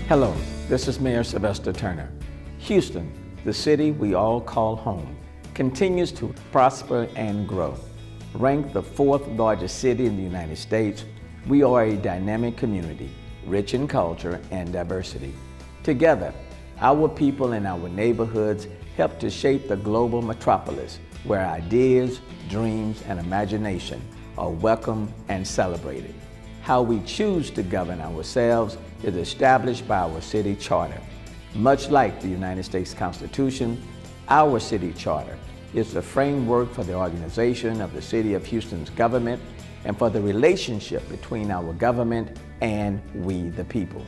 Hello, this is Mayor Sylvester Turner. Houston, the city we all call home, continues to prosper and grow. Ranked the fourth largest city in the United States, we are a dynamic community, rich in culture and diversity. Together, our people and our neighborhoods help to shape the global metropolis where ideas, dreams, and imagination are welcomed and celebrated. How we choose to govern ourselves is established by our city charter. Much like the United States Constitution, our city charter is the framework for the organization of the City of Houston's government and for the relationship between our government and we the people.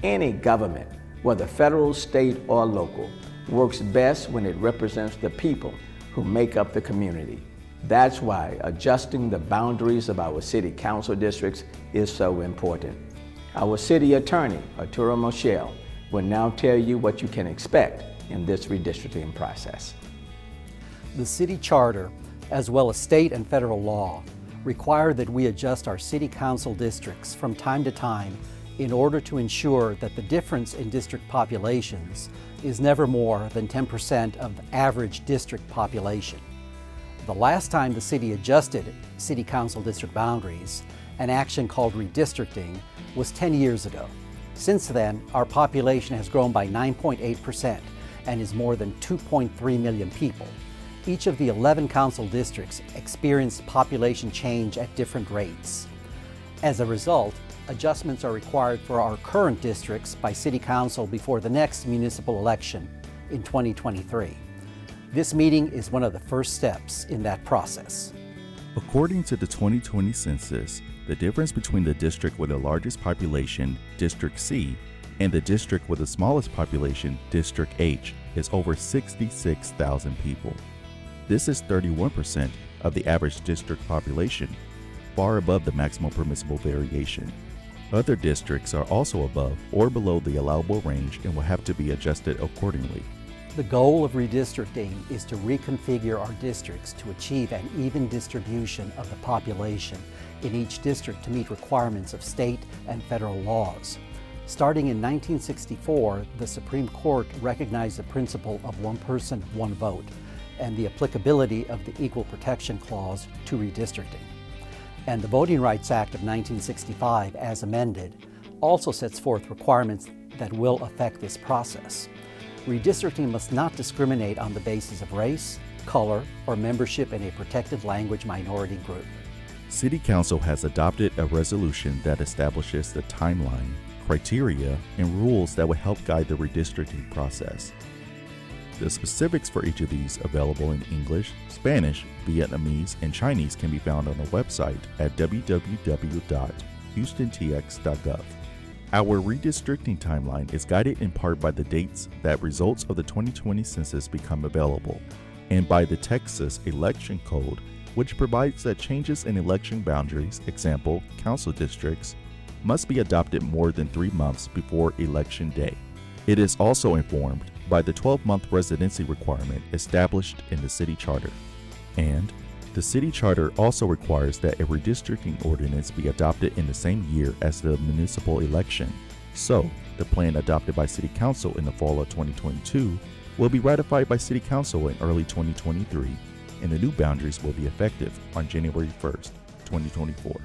Any government, whether federal, state, or local, works best when it represents the people who make up the community. That's why adjusting the boundaries of our city council districts is so important. Our city attorney, Arturo Moschel, will now tell you what you can expect in this redistricting process. The city charter, as well as state and federal law, require that we adjust our city council districts from time to time in order to ensure that the difference in district populations is never more than 10% of the average district population. The last time the city adjusted city council district boundaries, an action called redistricting, was 10 years ago. Since then, our population has grown by 9.8% and is more than 2.3 million people. Each of the 11 council districts experienced population change at different rates. As a result, adjustments are required for our current districts by City Council before the next municipal election in 2023. This meeting is one of the first steps in that process. According to the 2020 census, the difference between the district with the largest population, District C, and the district with the smallest population, District H, is over 66,000 people. This is 31% of the average district population, far above the maximum permissible variation. Other districts are also above or below the allowable range and will have to be adjusted accordingly. The goal of redistricting is to reconfigure our districts to achieve an even distribution of the population in each district to meet requirements of state and federal laws. Starting in 1964, the Supreme Court recognized the principle of one person, one vote, and the applicability of the Equal Protection Clause to redistricting. And the Voting Rights Act of 1965, as amended, also sets forth requirements that will affect this process. Redistricting must not discriminate on the basis of race, color, or membership in a protected language minority group. City Council has adopted a resolution that establishes the timeline, criteria, and rules that will help guide the redistricting process. The specifics for each of these available in English, Spanish, Vietnamese, and Chinese can be found on the website at www.houstontx.gov. Our redistricting timeline is guided in part by the dates that results of the 2020 census become available, and by the Texas Election Code, which provides that changes in election boundaries, example, council districts, must be adopted more than 3 months before Election Day. It is also informed by the 12-month residency requirement established in the city charter. And the city charter also requires that a redistricting ordinance be adopted in the same year as the municipal election. So, the plan adopted by City Council in the fall of 2022 will be ratified by City Council in early 2023, and the new boundaries will be effective on January 1st, 2024.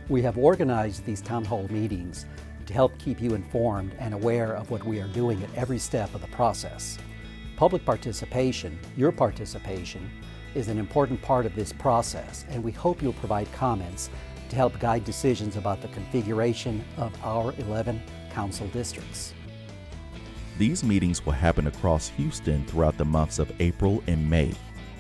We have organized these town hall meetings to help keep you informed and aware of what we are doing at every step of the process. Public participation, your participation, is an important part of this process, and we hope you'll provide comments to help guide decisions about the configuration of our 11 council districts. These meetings will happen across Houston throughout the months of April and May.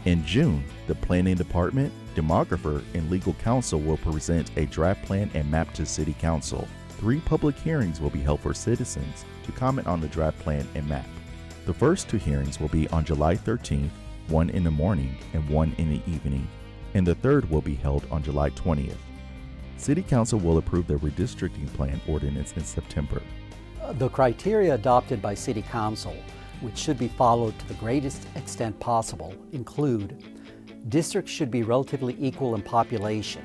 In June, the Planning Department, Demographer, and Legal Counsel will present a draft plan and map to City Council. 3 public hearings will be held for citizens to comment on the draft plan and map. The first 2 hearings will be on July 13th, one in the morning and one in the evening, and the third will be held on July 20th. City Council will approve the redistricting plan ordinance in September. The criteria adopted by City Council, which should be followed to the greatest extent possible, include districts should be relatively equal in population,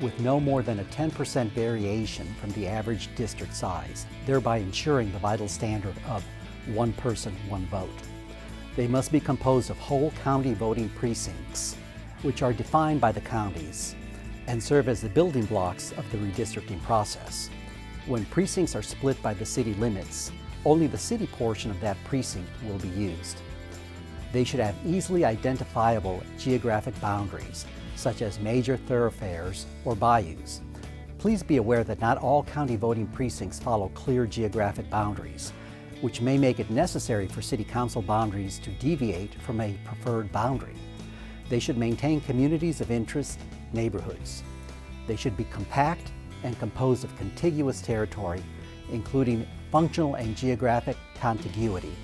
with no more than a 10% variation from the average district size, thereby ensuring the vital standard of one person, one vote. They must be composed of whole county voting precincts, which are defined by the counties and serve as the building blocks of the redistricting process. When precincts are split by the city limits, only the city portion of that precinct will be used. They should have easily identifiable geographic boundaries, such as major thoroughfares or bayous. Please be aware that not all county voting precincts follow clear geographic boundaries, which may make it necessary for city council boundaries to deviate from a preferred boundary. They should maintain communities of interest, neighborhoods. They should be compact and composed of contiguous territory, including functional and geographic contiguity.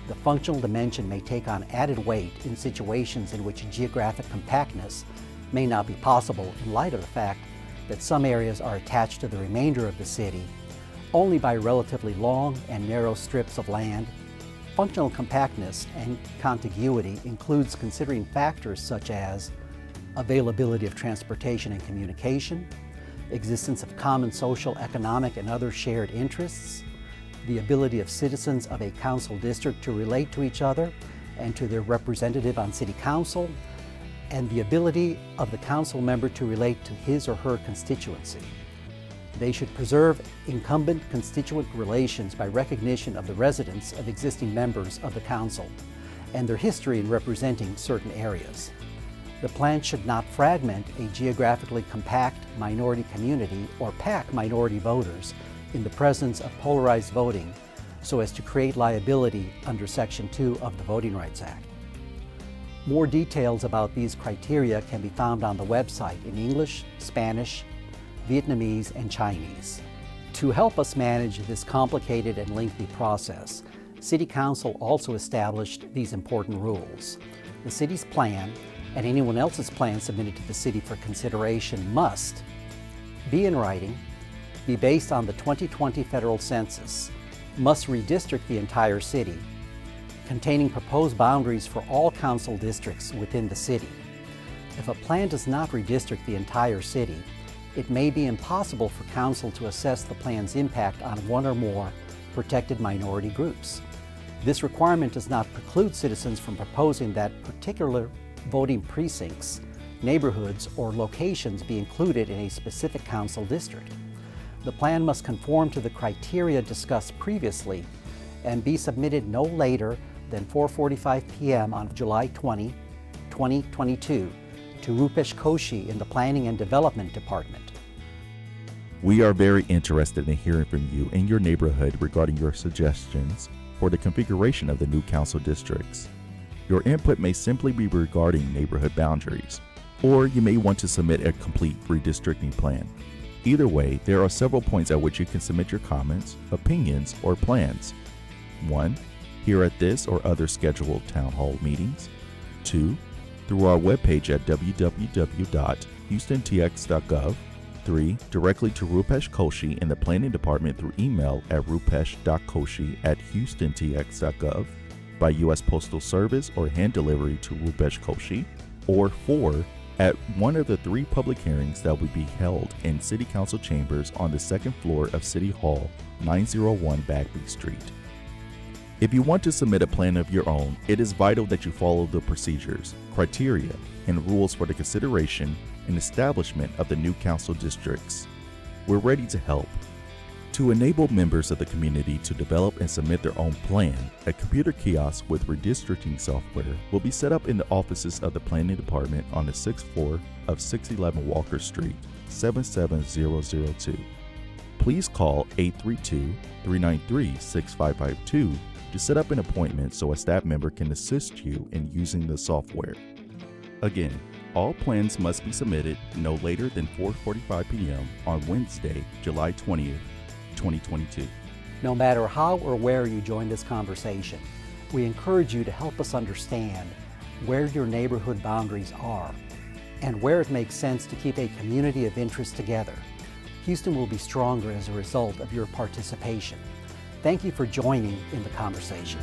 The functional dimension may take on added weight in situations in which geographic compactness may not be possible in light of the fact that some areas are attached to the remainder of the city only by relatively long and narrow strips of land. Functional compactness and contiguity includes considering factors such as availability of transportation and communication, existence of common social, economic, and other shared interests, the ability of citizens of a council district to relate to each other and to their representative on city council, and the ability of the council member to relate to his or her constituency. They should preserve incumbent constituent relations by recognition of the residence of existing members of the council and their history in representing certain areas. The plan should not fragment a geographically compact minority community or pack minority voters in the presence of polarized voting so as to create liability under Section 2 of the Voting Rights Act. More details about these criteria can be found on the website in English, Spanish, Vietnamese, and Chinese. To help us manage this complicated and lengthy process, City Council also established these important rules. The city's plan and anyone else's plan submitted to the city for consideration must be in writing, be based on the 2020 federal census, must redistrict the entire city, containing proposed boundaries for all council districts within the city. If a plan does not redistrict the entire city, it may be impossible for council to assess the plan's impact on one or more protected minority groups. This requirement does not preclude citizens from proposing that particular voting precincts, neighborhoods, or locations be included in a specific council district. The plan must conform to the criteria discussed previously and be submitted no later than 4:45 p.m. on July 20, 2022 to Rupesh Koshi in the Planning and Development Department. We are very interested in hearing from you in your neighborhood regarding your suggestions for the configuration of the new council districts. Your input may simply be regarding neighborhood boundaries, or you may want to submit a complete redistricting plan. Either way, there are several points at which you can submit your comments, opinions, or plans. 1. Here at this or other scheduled town hall meetings. 2. Through our webpage at www.houstontx.gov. 3. Directly to Rupesh Koshi in the Planning Department through email at rupesh.koshi@houstontx.gov, by U.S. Postal Service or hand delivery to Rupesh Koshi. Or 4. At one of the 3 public hearings that will be held in City Council chambers on the 2nd floor of City Hall, 901 Bagby Street. If you want to submit a plan of your own, it is vital that you follow the procedures, criteria, and rules for the consideration and establishment of the new council districts. We're ready to help. To enable members of the community to develop and submit their own plan, a computer kiosk with redistricting software will be set up in the offices of the Planning Department on the 6th floor of 611 Walker Street, 77002. Please call 832-393-6552 to set up an appointment so a staff member can assist you in using the software. Again, all plans must be submitted no later than 4:45 p.m. on Wednesday, July 20th, 2022. No matter how or where you join this conversation, we encourage you to help us understand where your neighborhood boundaries are and where it makes sense to keep a community of interest together. Houston will be stronger as a result of your participation. Thank you for joining in the conversation.